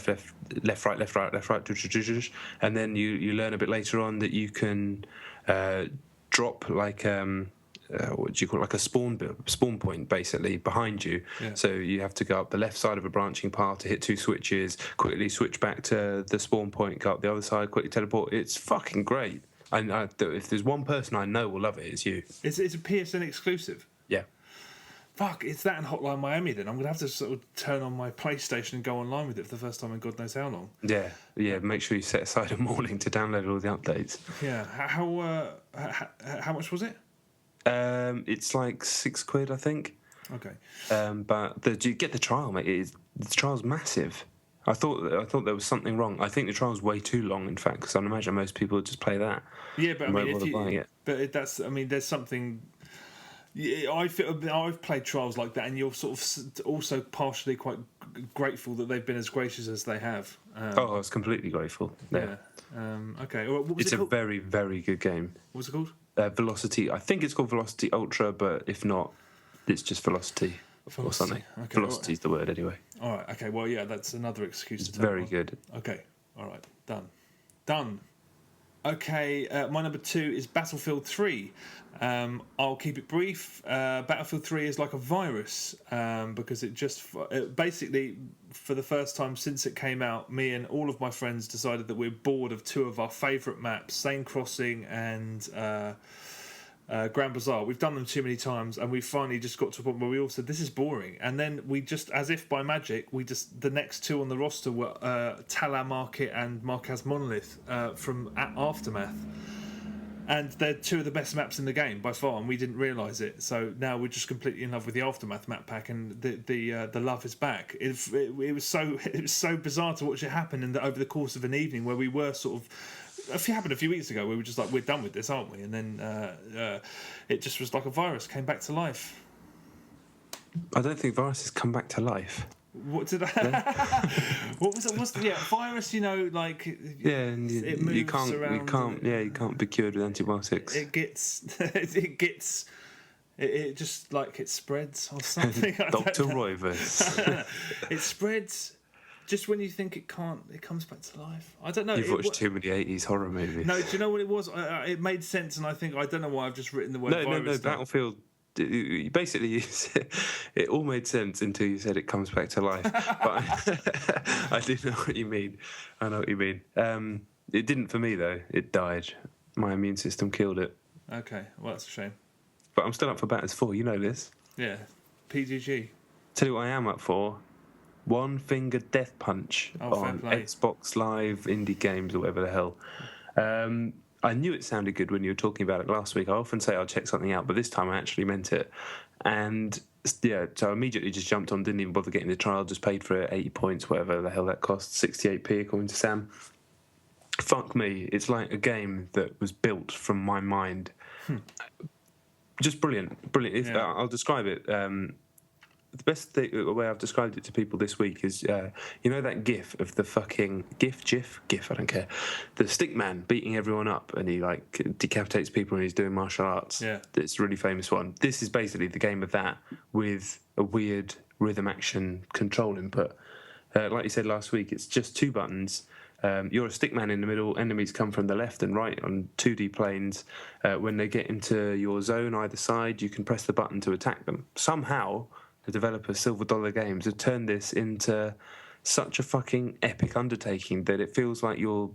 Speaker 2: and then you learn a bit later on that you can drop what do you call it, like a spawn point basically behind you. Yeah. So you have to go up the left side of a branching path to hit 2 switches, quickly switch back to the spawn point, go up the other side, quickly teleport. It's fucking great. And if there's one person I know will love it, it's you.
Speaker 3: It's a PSN exclusive.
Speaker 2: Yeah.
Speaker 3: Fuck, it's that and Hotline Miami then. I'm going to have to sort of turn on my PlayStation and go online with it for the first time in God knows how long. Yeah,
Speaker 2: make sure you set aside a morning to download all the updates.
Speaker 3: Yeah. How much was it?
Speaker 2: It's like £6, I think.
Speaker 3: Okay.
Speaker 2: But you get the trial, mate. The trial's massive. I thought there was something wrong. I think the trial's way too long, in fact, because I imagine most people would just play that.
Speaker 3: Yeah, but there's something. Yeah, I've played trials like that, and you're sort of also partially quite grateful that they've been as gracious as they have.
Speaker 2: I was completely grateful. Yeah.
Speaker 3: Okay. What was
Speaker 2: it's
Speaker 3: it called?
Speaker 2: A very, very good game.
Speaker 3: What's it called?
Speaker 2: Velocity. I think it's called Velocity Ultra, but if not, it's just Velocity or something. Okay, Velocity's the word anyway.
Speaker 3: All right. Okay. Well, yeah, that's another excuse.
Speaker 2: It's very good.
Speaker 3: Okay. All right. Done. Okay. My number 2 is Battlefield 3. I'll keep it brief. Battlefield 3 is like a virus because it basically, for the first time since it came out, me and all of my friends decided that we're bored of 2 of our favourite maps, Sane Crossing and Grand Bazaar. We've done them too many times, and we finally just got to a point where we all said, this is boring. And then we just, as if by magic, the next 2 on the roster were Tala Market and Marquez Monolith from Aftermath. And they're 2 of the best maps in the game by far, and we didn't realise it. So now we're just completely in love with the Aftermath map pack, and the love is back. It was so bizarre to watch it happen, over the course of an evening where we were sort of. It happened a few weeks ago. We were just like, we're done with this, aren't we? And then it just was like a virus came back to life.
Speaker 2: I don't think viruses come back to life.
Speaker 3: What did I? What was it? Virus.
Speaker 2: Yeah, and
Speaker 3: it moves around.
Speaker 2: You can't be cured with antibiotics.
Speaker 3: It just it spreads or something.
Speaker 2: Dr. Roivus.
Speaker 3: It spreads. Just when you think it can't, it comes back to life. I don't know.
Speaker 2: You've watched too many 80s horror movies.
Speaker 3: No, do you know what it was? It made sense, and I don't know why I've just written the word virus.
Speaker 2: No, Battlefield Basically, it all made sense until you said it comes back to life. But I do know what you mean. I know what you mean. It didn't for me, though. It died. My immune system killed it.
Speaker 3: Okay, well, that's a shame.
Speaker 2: But I'm still up for Batters 4, you know this.
Speaker 3: Yeah, PGG.
Speaker 2: Tell you what I am up for. One Finger Death Punch on Xbox Live indie games or whatever the hell. I knew it sounded good when you were talking about it last week. I often say I'll check something out, but this time I actually meant it. And yeah, so I immediately just jumped on, didn't even bother getting the trial, just paid for it, 80 points, whatever the hell that cost, 68p according to Sam. Fuck me, it's like a game that was built from my mind. Just brilliant.
Speaker 3: Yeah.
Speaker 2: I'll describe it. The best way I've described it to people this week is, you know that GIF of the fucking GIF, I don't care, the stick man beating everyone up and he like decapitates people and he's doing martial arts.
Speaker 3: Yeah,
Speaker 2: it's a really famous one. This is basically the game of that with a weird rhythm action control input. Like you said last week, it's just 2 buttons. You're a stick man in the middle. Enemies come from the left and right on 2D planes. When they get into your zone either side, you can press the button to attack them. Somehow, the developer Silver Dollar Games have turned this into such a fucking epic undertaking that it feels like you're,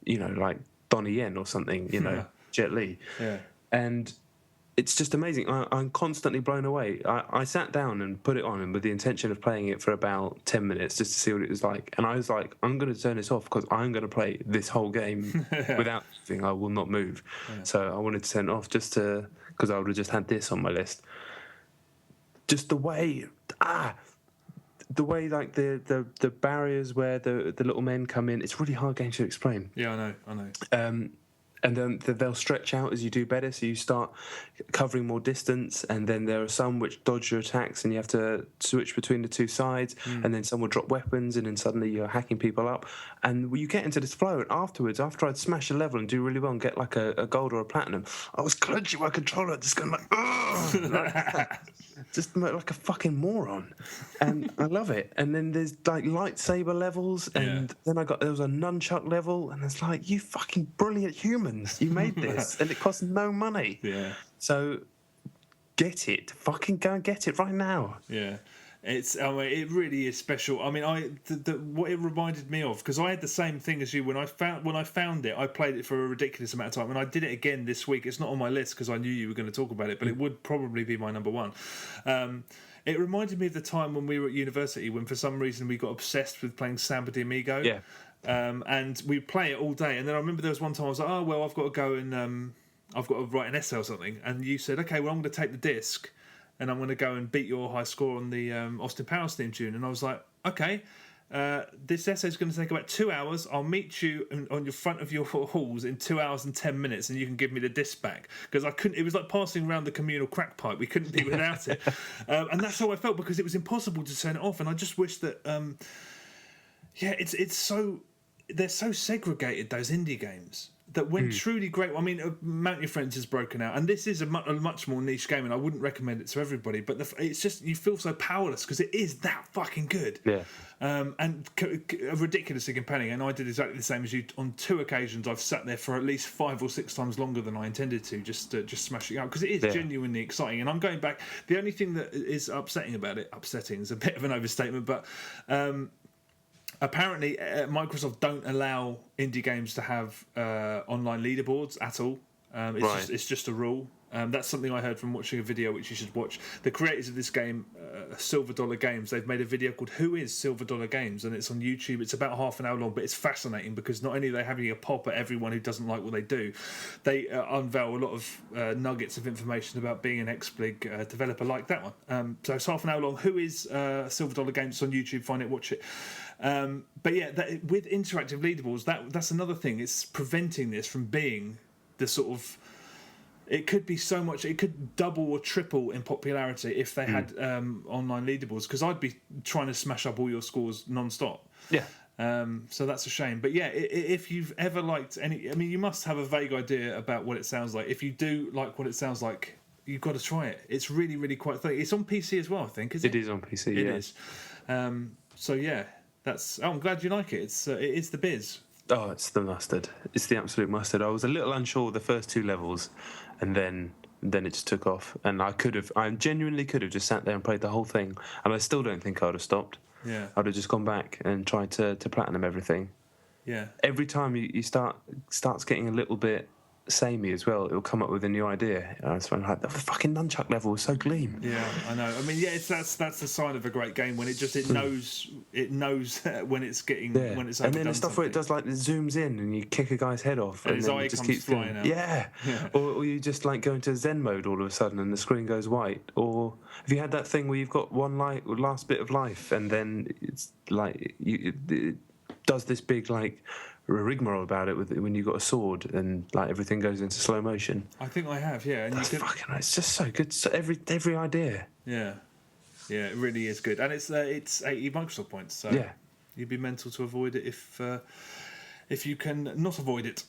Speaker 2: like Donnie Yen or something, Jet Li.
Speaker 3: Yeah.
Speaker 2: And it's just amazing. I'm constantly blown away. I sat down and put it on and with the intention of playing it for about 10 minutes just to see what it was like. And I was like, I'm going to turn this off because I'm going to play this whole game without moving. I will not move. Yeah. So I wanted to turn it off just because I would have just had this on my list. Just the way like the barriers where the little men come in, it's a really hard game to explain.
Speaker 3: Yeah, I know.
Speaker 2: And then they'll stretch out as you do better, so you start covering more distance, and then there are some which dodge your attacks and you have to switch between the 2 sides, and then some will drop weapons and then suddenly you're hacking people up. And you get into this flow, and afterwards, after I'd smash a level and do really well and get like a gold or a platinum, I was clenching my controller, just going like, ugh! Just like a fucking moron. And I love it. And then there's like lightsaber levels, and then there was a nunchuck level, and it's like, you fucking brilliant humans, you made this, and it costs no money.
Speaker 3: Yeah.
Speaker 2: So get it. Fucking go and get it right now.
Speaker 3: Yeah. It really is special. I mean, what it reminded me of, because I had the same thing as you when I found it. I played it for a ridiculous amount of time, and I did it again this week. It's not on my list because I knew you were going to talk about it, but it would probably be my number 1. It reminded me of the time when we were at university, when for some reason we got obsessed with playing Samba de Amigo.
Speaker 2: Yeah.
Speaker 3: And we'd play it all day, and then I remember there was one time I was like, oh well, I've got to go and I've got to write an essay or something, and you said, okay, well I'm going to take the disc and I'm going to go and beat your high score on the Austin Powers theme tune. And I was like, okay, this essay is going to take about 2 hours. I'll meet you on your front of your halls in 2 hours and 10 minutes, and you can give me the disc back. Because I couldn't. It was like passing around the communal crack pipe. We couldn't be without it. And that's how I felt, because it was impossible to turn it off. And I just wish that, it's so, they're so segregated, those indie games, that when truly great, I mean, Mount Your Friends is broken out, and this is a much more niche game, and I wouldn't recommend it to everybody, but it's just, you feel so powerless because it is that fucking good.
Speaker 2: Yeah.
Speaker 3: And ridiculously compelling, and I did exactly the same as you. On 2 occasions, I've sat there for at least 5 or 6 times longer than I intended to, just smashing it out, because it is genuinely exciting. And I'm going back, the only thing that is upsetting is a bit of an overstatement, but apparently, Microsoft don't allow indie games to have online leaderboards at all. It's just a rule. That's something I heard from watching a video, which you should watch. The creators of this game, Silver Dollar Games, they've made a video called "Who is Silver Dollar Games?" and it's on YouTube. It's about half an hour long, but it's fascinating because not only are they having a pop at everyone who doesn't like what they do, they unveil a lot of nuggets of information about being an XBLIG developer like that one. So it's half an hour long. Who is Silver Dollar Games? It's on YouTube. Find it, watch it. But yeah, with interactive leaderboards, that's another thing. It's preventing this from being the sort of. It could be so much. It could double or triple in popularity if they had online leaderboards. Because I'd be trying to smash up all your scores non-stop.
Speaker 2: Yeah.
Speaker 3: So that's a shame. But yeah, if you've ever liked any, I mean, you must have a vague idea about what it sounds like. If you do like what it sounds like, you've got to try it. It's really, really quite thick. It's on PC as well, I think. Is it?
Speaker 2: It is on PC.
Speaker 3: It is. So yeah, I'm glad you like it. It's the biz.
Speaker 2: Oh, it's the mustard. It's the absolute mustard. I was a little unsure of the first 2 levels, and then And then it just took off, and I genuinely could have just sat there and played the whole thing, and I still don't think I'd have stopped.
Speaker 3: Yeah.
Speaker 2: I'd have just gone back and tried to platinum everything.
Speaker 3: Yeah.
Speaker 2: Every time you starts getting a little bit samey as well, it'll come up with a new idea. It's when like the fucking nunchuck level was so gleam.
Speaker 3: Yeah, I know. I mean, yeah, that's the sign of a great game when it knows when it's getting when it's
Speaker 2: and then
Speaker 3: the
Speaker 2: stuff where it does like it zooms in and you kick a guy's head off
Speaker 3: and his
Speaker 2: then
Speaker 3: eye
Speaker 2: it just
Speaker 3: comes
Speaker 2: keeps
Speaker 3: flying out.
Speaker 2: Yeah. Or you just like go into Zen mode all of a sudden and the screen goes white. Or have you had that thing where you've got one last bit of life and then it's like it does this big like rigmarole about it when you've got a sword and like everything goes into slow motion?
Speaker 3: I think I have, yeah. And
Speaker 2: it's just so good. So every idea.
Speaker 3: Yeah, it really is good, and it's 80 Microsoft points. So
Speaker 2: yeah,
Speaker 3: you'd be mental to avoid it if you can not avoid it.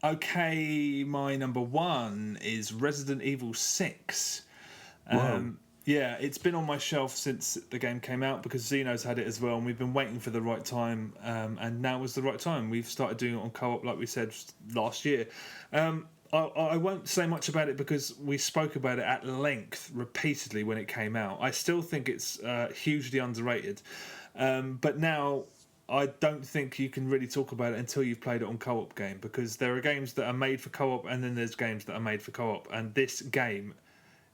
Speaker 3: Okay, my number 1 is Resident Evil 6. Yeah, it's been on my shelf since the game came out because Xeno's had it as well, and we've been waiting for the right time, and now was the right time. We've started doing it on co-op, like we said last year. I won't say much about it because we spoke about it at length repeatedly when it came out. I still think it's hugely underrated, but now I don't think you can really talk about it until you've played it on co-op game, because there are games that are made for co-op and then there's games that are made for co-op, and this game...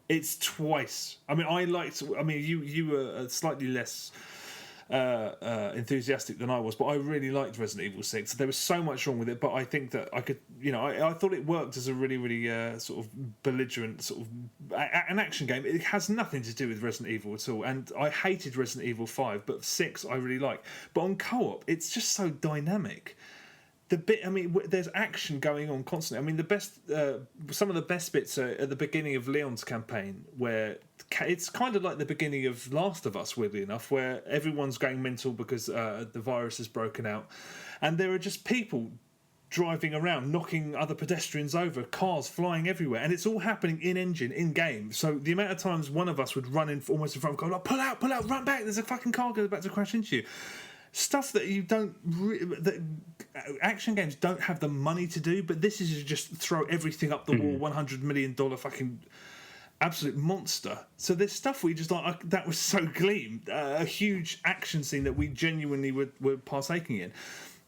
Speaker 3: It's twice. I mean, you were slightly less enthusiastic than I was, but I really liked Resident Evil 6. There was so much wrong with it, but I think that I could, I thought it worked as a really, really sort of belligerent sort of an action game. It has nothing to do with Resident Evil at all, and I hated Resident Evil 5, but 6 I really like. But on co-op, it's just so dynamic. There's action going on constantly. I mean, some of the best bits are at the beginning of Leon's campaign, where it's kind of like the beginning of Last of Us, weirdly enough, where everyone's going mental because the virus has broken out, and there are just people driving around, knocking other pedestrians over, cars flying everywhere, and it's all happening in game. So the amount of times one of us would run in almost in front of a car, like, pull out, run back, there's a fucking car about to crash into you. Stuff that you don't... that action games don't have the money to do, but this is just throw everything up the wall, $100 million fucking absolute monster. So there's stuff we just like, that was so gleam. A huge action scene that we genuinely were partaking in.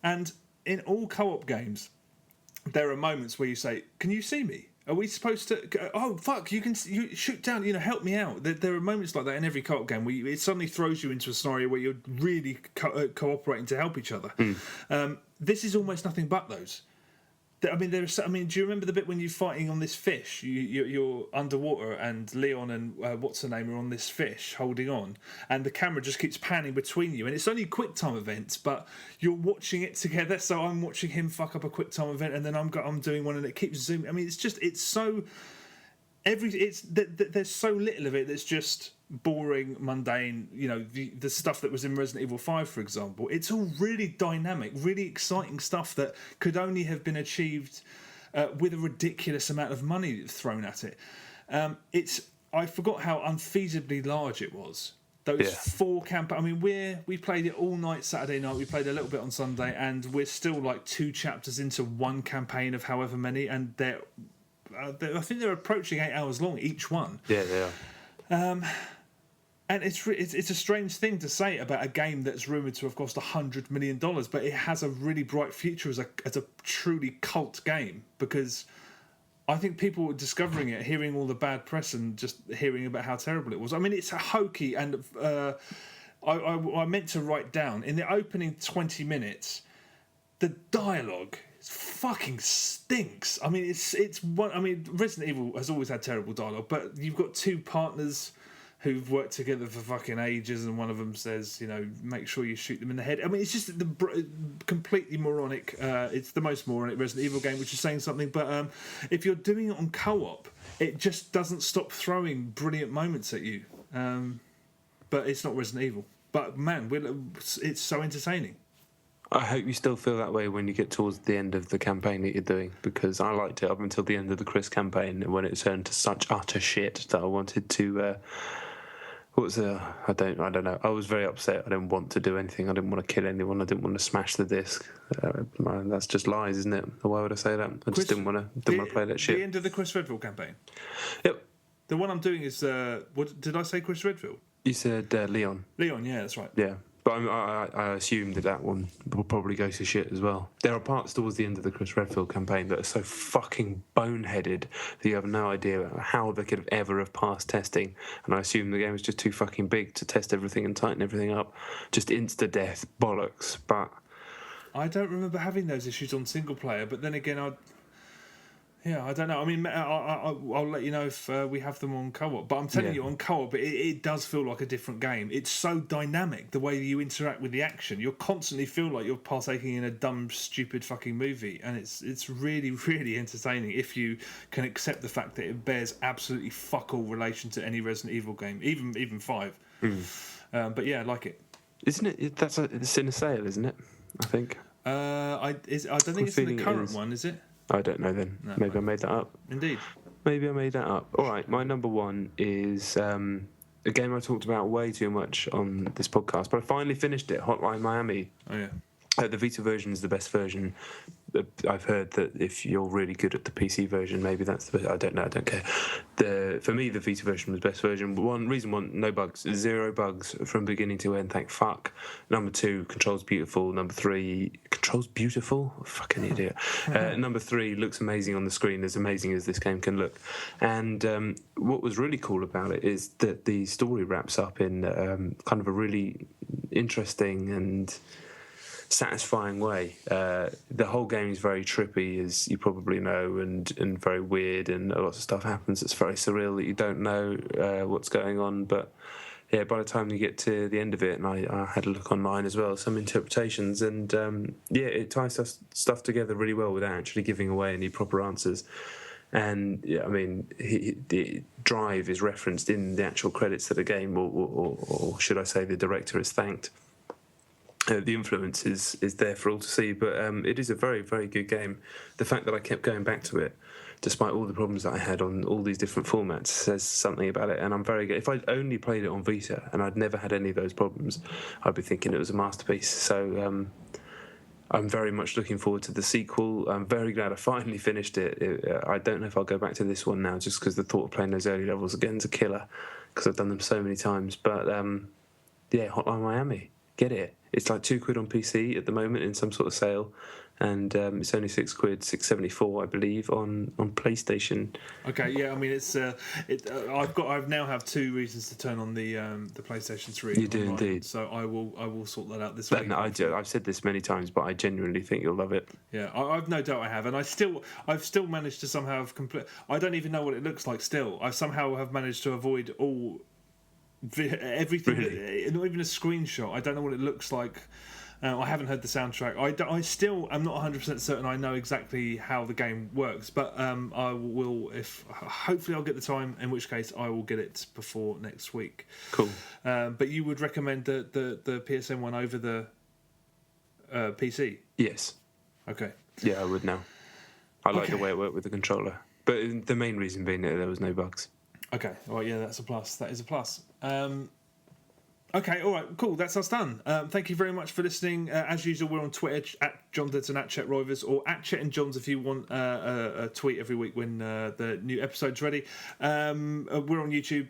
Speaker 3: And in all co-op games, there are moments where you say, can you see me? Are we supposed to... Oh, fuck, you shoot down, help me out. There are moments like that in every co-op game where it suddenly throws you into a scenario where you're really cooperating to help each other. This is almost nothing but those. I mean, do you remember the bit when you're fighting on this fish? You're underwater and Leon and what's her name are on this fish holding on, and the camera just keeps panning between you, and it's only quick time events, but you're watching it together. So I'm watching him fuck up a quick time event, and then I'm doing one, and it keeps zooming. I mean, it's so there's so little of it that's just boring, mundane. The stuff that was in Resident Evil 5, for example. It's all really dynamic, really exciting stuff that could only have been achieved with a ridiculous amount of money thrown at it. I forgot how unfeasibly large it was. Those 4 campaigns. I mean, we played it all night Saturday night. We played a little bit on Sunday, and we're still like 2 chapters into one campaign of however many, and I think they're approaching 8 hours long each one.
Speaker 2: Yeah, they are.
Speaker 3: And it's a strange thing to say about a game that's rumoured to have cost $100 million, but it has a really bright future as a truly cult game, because I think people were discovering it, hearing all the bad press and just hearing about how terrible it was. I mean, it's a hokey, and I meant to write down, in the opening 20 minutes, the dialogue fucking stinks. I mean, it's one. I mean, Resident Evil has always had terrible dialogue, but you've got 2 partners who've worked together for fucking ages, and one of them says, make sure you shoot them in the head. I mean, it's just completely moronic. It's the most moronic Resident Evil game, which is saying something. But if you're doing it on co-op, it just doesn't stop throwing brilliant moments at you. But it's not Resident Evil. But man, it's so entertaining.
Speaker 2: I hope you still feel that way when you get towards the end of the campaign that you're doing, because I liked it up until the end of the Chris campaign, when it turned to such utter shit that I wanted to I don't know. I was very upset. I didn't want to do anything. I didn't want to kill anyone. I didn't want to smash the disc. That's just lies, isn't it? Why would I say that? I just didn't want to play that shit.
Speaker 3: The end of the Chris Redfield campaign.
Speaker 2: Yep.
Speaker 3: The one I'm doing is what did I say? Chris Redfield.
Speaker 2: You said Leon.
Speaker 3: Leon, yeah, that's right.
Speaker 2: Yeah. But I assumed that one will probably go to shit as well. There are parts towards the end of the Chris Redfield campaign that are so fucking boneheaded that you have no idea how they could have ever have passed testing. And I assume the game was just too fucking big to test everything and tighten everything up. Just insta-death bollocks. But
Speaker 3: I don't remember having those issues on single player. But then again, I don't know. I mean, I'll let you know if we have them on co-op. But I'm telling you, on co-op, it does feel like a different game. It's so dynamic, the way you interact with the action. You constantly feel like you're partaking in a dumb, stupid fucking movie. And it's really, really entertaining if you can accept the fact that it bears absolutely fuck all relation to any Resident Evil game, even 5. But yeah, I like it.
Speaker 2: Isn't it? It's in a sale, isn't it? I think.
Speaker 3: I don't think it's in the current one, is it?
Speaker 2: I don't know then. No, maybe I made that up.
Speaker 3: Indeed.
Speaker 2: Maybe I made that up. All right, my number one is a game I talked about way too much on this podcast, but I finally finished it, Hotline Miami.
Speaker 3: Oh, yeah.
Speaker 2: The Vita version is the best version. I've heard that if you're really good at the PC version, maybe that's the best. I don't know. I don't care. For me, the Vita version was the best version. Reason one, no bugs. 0 bugs from beginning to end, thank fuck. Number 2, controls beautiful. Number 3, controls beautiful? Fucking idiot. Number 3, looks amazing on the screen, as amazing as this game can look. And what was really cool about it is that the story wraps up in kind of a really interesting and satisfying way. The whole game is very trippy, as you probably know, and very weird, and lots of stuff happens that's very surreal that you don't know what's going on. But yeah, by the time you get to the end of it, and I had a look online as well, some interpretations, and it ties stuff together really well without actually giving away any proper answers. And yeah, I mean, the Drive is referenced in the actual credits of the game, or should I say, the director is thanked. The influence is there for all to see, but it is a very, very good game. The fact that I kept going back to it, despite all the problems that I had on all these different formats, says something about it. And I'm very good. If I'd only played it on Vita and I'd never had any of those problems, I'd be thinking it was a masterpiece. So I'm very much looking forward to the sequel. I'm very glad I finally finished it. I don't know if I'll go back to this one now, just because the thought of playing those early levels again is a killer, because I've done them so many times. But Hotline Miami, get it. It's like £2 on PC at the moment in some sort of sale, and it's only £6, $6.74, I believe, on PlayStation.
Speaker 3: Okay, yeah, I mean I've now have 2 reasons to turn on the PlayStation 3.
Speaker 2: You do indeed.
Speaker 3: So I will sort that out this week.
Speaker 2: No, I've said this many times, but I genuinely think you'll love it.
Speaker 3: Yeah, I've no doubt I have, and I've still managed to somehow have I don't even know what it looks like. Still, I somehow have managed to avoid all. Everything, really? Not even a screenshot. I don't know what it looks like. I haven't heard the soundtrack. I still am not 100% certain I know exactly how the game works, but I will. Hopefully I'll get the time, in which case I will get it before next week.
Speaker 2: Cool.
Speaker 3: But you would recommend the PSN one over the PC?
Speaker 2: Yes.
Speaker 3: Okay.
Speaker 2: Yeah, I would now. I like the way it worked with the controller, but the main reason being that there was no bugs.
Speaker 3: Okay, all right, yeah, that's a plus. That is a plus. Okay, all right, cool, that's us done. Thank you very much for listening. As usual, we're on Twitter, at John Denton, at Chet Rovers, or at Chet and Johns if you want a tweet every week when the new episode's ready. We're on YouTube,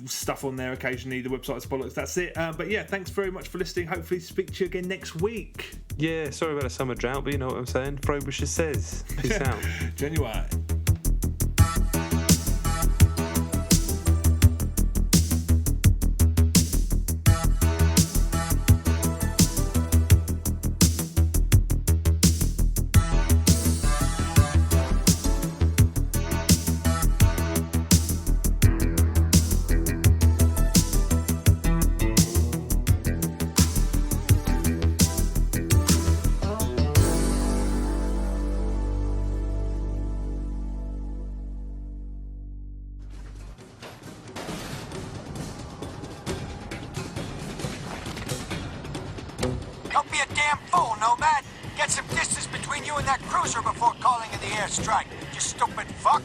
Speaker 3: stuff on there occasionally, the website's bollocks, that's it. But yeah, thanks very much for listening. Hopefully speak to you again next week.
Speaker 2: Yeah, sorry about a summer drought, but you know what I'm saying. Frobisher says. Peace out.
Speaker 3: Genuine.
Speaker 1: Get some distance between you and that cruiser before calling in the airstrike, you stupid fuck.